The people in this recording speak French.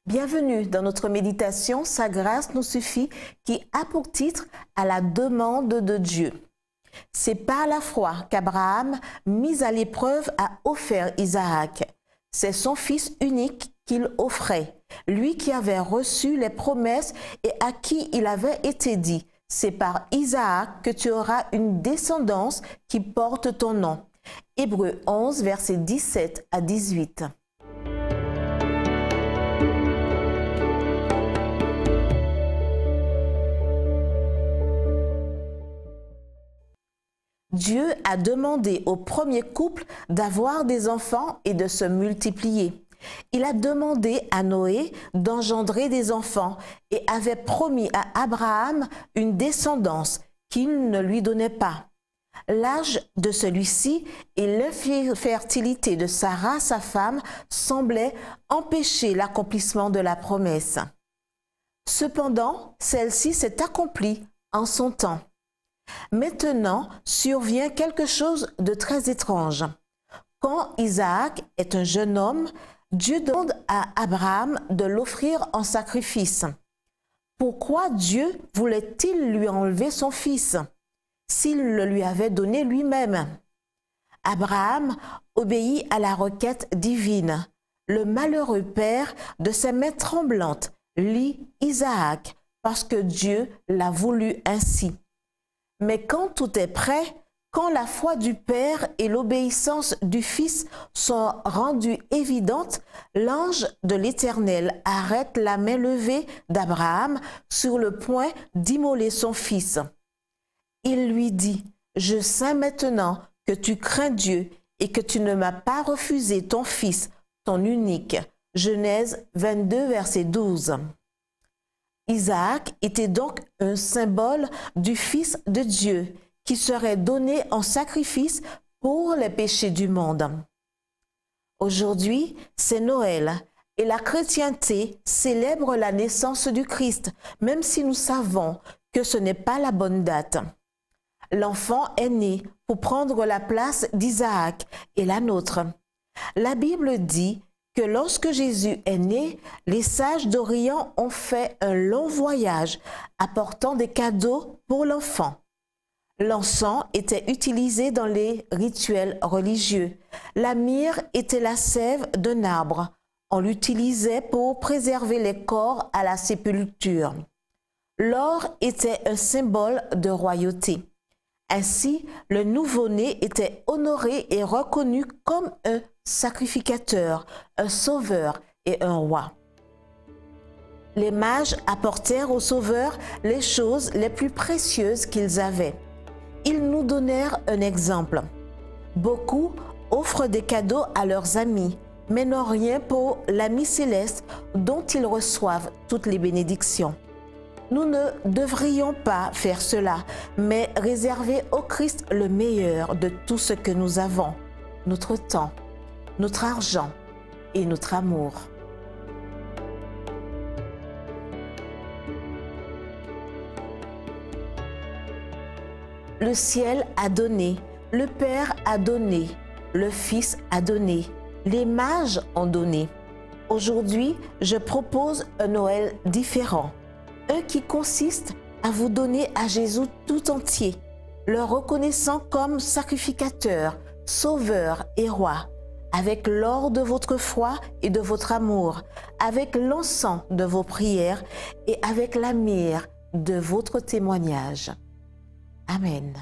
Bienvenue dans notre méditation « Sa grâce nous suffit » qui a pour titre « À la demande de Dieu ». C'est par la foi qu'Abraham, mis à l'épreuve, a offert Isaac. C'est son fils unique qu'il offrait, lui qui avait reçu les promesses et à qui il avait été dit « C'est par Isaac que tu auras une descendance qui porte ton nom ». Hébreux 11, versets 17 à 18. Dieu a demandé au premier couple d'avoir des enfants et de se multiplier. Il a demandé à Noé d'engendrer des enfants et avait promis à Abraham une descendance qu'il ne lui donnait pas. L'âge de celui-ci et l'infertilité de Sarah, sa femme, semblaient empêcher l'accomplissement de la promesse. Cependant, celle-ci s'est accomplie en son temps. Maintenant survient quelque chose de très étrange. Quand Isaac est un jeune homme, Dieu demande à Abraham de l'offrir en sacrifice. Pourquoi Dieu voulait-il lui enlever son fils s'il le lui avait donné lui-même? Abraham obéit à la requête divine. Le malheureux père de ses mains tremblantes lie Isaac parce que Dieu l'a voulu ainsi. Mais quand tout est prêt, quand la foi du Père et l'obéissance du Fils sont rendues évidentes, l'ange de l'Éternel arrête la main levée d'Abraham sur le point d'immoler son fils. Il lui dit, « Je sais maintenant que tu crains Dieu et que tu ne m'as pas refusé ton fils, ton unique. » Genèse 22, verset 12. Isaac était donc un symbole du Fils de Dieu qui serait donné en sacrifice pour les péchés du monde. Aujourd'hui, c'est Noël et la chrétienté célèbre la naissance du Christ, même si nous savons que ce n'est pas la bonne date. L'enfant est né pour prendre la place d'Isaac et la nôtre. La Bible dit que lorsque Jésus est né, les sages d'Orient ont fait un long voyage apportant des cadeaux pour l'enfant. L'encens était utilisé dans les rituels religieux. La myrrhe était la sève d'un arbre. On l'utilisait pour préserver les corps à la sépulture. L'or était un symbole de royauté. Ainsi, le nouveau-né était honoré et reconnu comme un sacrificateur, un sauveur et un roi. Les mages apportèrent au sauveur les choses les plus précieuses qu'ils avaient. Ils nous donnèrent un exemple. Beaucoup offrent des cadeaux à leurs amis, mais n'ont rien pour l'ami céleste dont ils reçoivent toutes les bénédictions. Nous ne devrions pas faire cela, mais réserver au Christ le meilleur de tout ce que nous avons, notre temps, notre argent et notre amour. Le ciel a donné, le Père a donné, le Fils a donné, les mages ont donné. Aujourd'hui, je propose un Noël différent. Un qui consiste à vous donner à Jésus tout entier, le reconnaissant comme sacrificateur, sauveur et roi, avec l'or de votre foi et de votre amour, avec l'encens de vos prières et avec la myrrhe de votre témoignage. Amen.